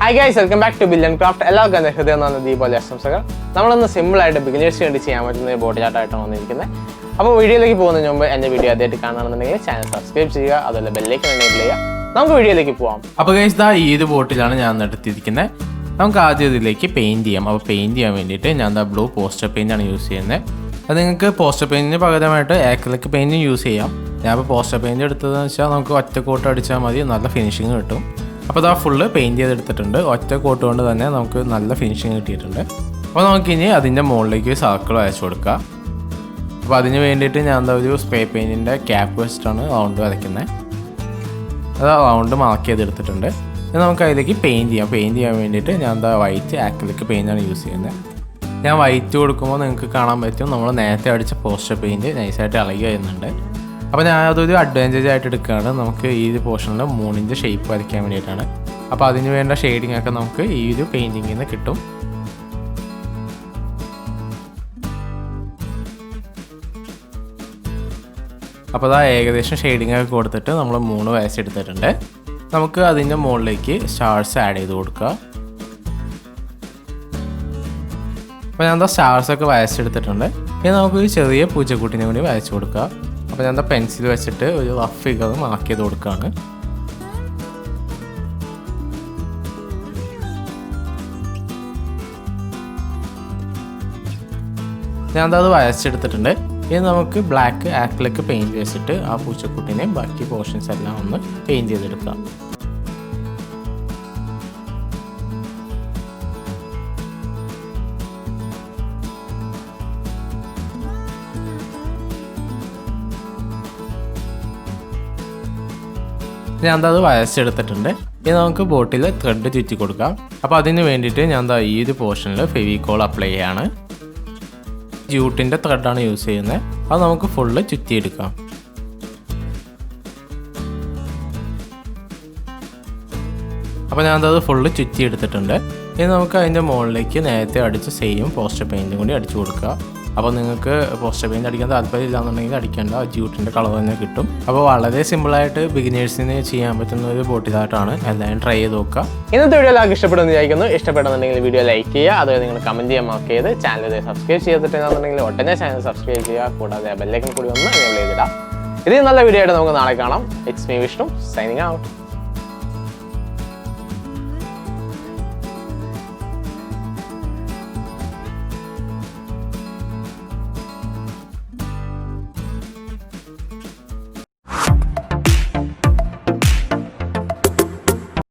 Hi guys, welcome back to Billion Craft. എല്ലാവർക്കും എൻ്റെ ഹൃദയം നന്ദി ദീപാവലി ആശംസകൾ. നമ്മളൊന്ന് സിമ്പിളായിട്ട് ബിഗിനേഴ്സിന് വേണ്ടി ചെയ്യാൻ പറ്റുന്ന ഒരു ബോട്ട് ചാർട്ടായിട്ടാണ് വന്നിരിക്കുന്നത്. അപ്പോൾ വീഡിയോയിലേക്ക് പോകുന്നതിന് മുമ്പ് എൻ്റെ വീഡിയോ ആദ്യമായിട്ട് കാണുകയാണെന്നുണ്ടെങ്കിൽ ചാനൽ സബ്സ്ക്രൈബ് ചെയ്യുക, അതുപോലെ ബെല്ലൈക്കൺ എനേബിൾ ചെയ്യുക. നമുക്ക് വീഡിയോയിലേക്ക് പോകാം. അപ്പോൾ ഗൈസ് ദാ ഈ ഒരു ബോട്ടിലാണ് ഞാൻ നടത്തിയിരിക്കുന്നത്. നമുക്ക് ആദ്യം ഇതിലേക്ക് പെയിൻറ്റ് ചെയ്യാം. അപ്പോൾ പെയിൻറ്റ് ചെയ്യാൻ വേണ്ടിയിട്ട് ഞാൻ ദാ ബ്ലൂ പോസ്റ്റർ പെയിൻ്റാണ് യൂസ് ചെയ്യുന്നത്. അത് നിങ്ങൾക്ക് പോസ്റ്റർ പെയിൻറ്റിന് പകരമായിട്ട് ആക്രിലിക് പെയിൻറ്റും യൂസ് ചെയ്യാം. ഞാനിപ്പോൾ പോസ്റ്റർ പെയിൻറ്റ് എടുത്തതെന്ന് വെച്ചാൽ നമുക്ക് ഒറ്റ കോട്ട് അടിച്ചാൽ മതി, നല്ല ഫിനിഷിങ് കിട്ടും. അപ്പോൾ അതാ ഫുള്ള് പെയിൻറ്റ് ചെയ്തെടുത്തിട്ടുണ്ട്. ഒറ്റ കോട്ട് കൊണ്ട് തന്നെ നമുക്ക് നല്ല ഫിനിഷിങ് കിട്ടിയിട്ടുണ്ട്. അപ്പോൾ നമുക്കിനി അതിൻ്റെ മുകളിലേക്ക് സർക്കിൾ വരച്ചു കൊടുക്കാം. അപ്പോൾ അതിന് വേണ്ടിയിട്ട് ഞാൻ എന്താ ഒരു സ്പ്രേ പെയിൻറ്റിൻ്റെ ക്യാപ്പ് വെച്ചിട്ടാണ് റൗണ്ട് വരയ്ക്കുന്നത്. അത് റൗണ്ട് മാർക്ക് ചെയ്തെടുത്തിട്ടുണ്ട്. ഇനി നമുക്ക് അതിലേക്ക് പെയിൻറ്റ് ചെയ്യാം. പെയിൻറ്റ് ചെയ്യാൻ വേണ്ടിയിട്ട് ഞാൻ എന്താ വൈറ്റ് ആക്രിലിക് പെയിൻ്റാണ് യൂസ് ചെയ്യുന്നത്. ഞാൻ വൈറ്റ് കൊടുക്കുമ്പോൾ നിങ്ങൾക്ക് കാണാൻ പറ്റും നമ്മൾ നേരത്തെ അടിച്ച പോസ്റ്റർ പെയിൻറ്റ് നൈസായിട്ട് ഇളകി വരുന്നുണ്ട്. അപ്പോൾ ഞാൻ അതൊരു അഡ്വാൻറ്റേജ് ആയിട്ട് എടുക്കുകയാണ്. നമുക്ക് ഈ ഒരു പോർഷനിൽ മൂണിൻ്റെ ഷേപ്പ് വരയ്ക്കാൻ വേണ്ടിയിട്ടാണ്. അപ്പോൾ അതിന് വേണ്ട ഷെയ്ഡിങ് ഒക്കെ നമുക്ക് ഈ ഒരു പെയിൻറ്റിങ്ങിൽ നിന്ന് കിട്ടും. അപ്പോൾ അതാ ഏകദേശം ഷെയ്ഡിങ് ഒക്കെ കൊടുത്തിട്ട് നമ്മൾ 3 വരച്ചെടുത്തിട്ടുണ്ട്. നമുക്ക് അതിൻ്റെ മുകളിലേക്ക് സ്റ്റാർസ് ആഡ് ചെയ്ത് കൊടുക്കുക. അപ്പോൾ ഞാൻ എന്താ സ്റ്റാർസൊക്കെ വരച്ചെടുത്തിട്ടുണ്ട്. ഇനി നമുക്കൊരു ചെറിയ പൂച്ചക്കുട്ടിനെ കൂടി വരച്ച് കൊടുക്കുക. അപ്പോൾ ഞാൻ എന്താ പെൻസിൽ വെച്ചിട്ട് ഒരു റഫ് ഫിഗർ മാർക്ക് ചെയ്ത് കൊടുക്കുകയാണ്. ഞാൻ എന്താ അത് വരച്ചെടുത്തിട്ടുണ്ട്. ഇനി നമുക്ക് ബ്ലാക്ക് ആക്രിലിക് പെയിൻറ്റ് വെച്ചിട്ട് ആ പൂച്ചക്കുട്ടിനെ ബാക്കി പോർഷൻസ് എല്ലാം ഒന്ന് പെയിൻറ്റ് ചെയ്തെടുക്കാം. ഞാൻ എന്താ അത് വരച്ചെടുത്തിട്ടുണ്ട്. ഇനി നമുക്ക് ബോട്ടിൽ ത്രെഡ് ചുറ്റി കൊടുക്കാം. അപ്പോൾ അതിന് വേണ്ടിയിട്ട് ഞാൻ എന്താ ഈ ഒരു പോർഷനിൽ ഫെവിക്കോൾ അപ്ലൈ ചെയ്യാണ്. ജൂട്ടിൻ്റെ ത്രെഡാണ് യൂസ് ചെയ്യുന്നത്. അത് നമുക്ക് ഫുള്ള് ചുറ്റിയെടുക്കാം. അപ്പോൾ ഞാൻ അത് ഫുള്ള് ചുറ്റി എടുത്തിട്ടുണ്ട്. ഇനി നമുക്ക് അതിൻ്റെ മുകളിലേക്ക് നേരത്തെ അടിച്ച് സെയിം പോസ്റ്റർ പെയിൻറ്റും കൂടി അടിച്ചു കൊടുക്കുക. അപ്പോൾ നിങ്ങൾക്ക് പോസ്റ്റർ പെയിൻറ്റ് അടിക്കാൻ താല്പര്യമില്ലാന്നുണ്ടെങ്കിൽ അടിക്കേണ്ട, ജൂട്ടിൻ്റെ കളർ തന്നെ കിട്ടും. അപ്പോൾ വളരെ സിമ്പിളായിട്ട് ബിഗിനേഴ്സിന് ചെയ്യാൻ പറ്റുന്ന ഒരു ബോട്ടി ചാർട്ടാണ്. എല്ലാവരും ട്രൈ ചെയ്ത് നോക്കുക. ഇന്നത്തെ വീഡിയോ എല്ലാവർക്കും ഇഷ്ടപ്പെടുമെന്ന് വിചാരിക്കുന്നു. ഇഷ്ടപ്പെടുന്നുണ്ടെങ്കിൽ വീഡിയോ ലൈക്ക് ചെയ്യുക, അതുപോലെ നിങ്ങൾ കമൻറ്റ് ചെയ്യാൻ മാർക്ക് ചെയ്ത് ചാനൽ സബ്സ്ക്രൈബ് ചെയ്തിട്ടുണ്ടെന്നുണ്ടെങ്കിൽ ഉടനെ ചാനൽ സബ്സ്ക്രൈബ് ചെയ്യുക. കൂടാതെ ബെല്ലൈക്കൺ കൂടി ഒന്ന് എനേബിൾ ചെയ്തിടാം. ഇതിൽ നല്ല വീഡിയോ ആയിട്ട് നമുക്ക് നാളെ കാണാം. It's me Vishnu signing out.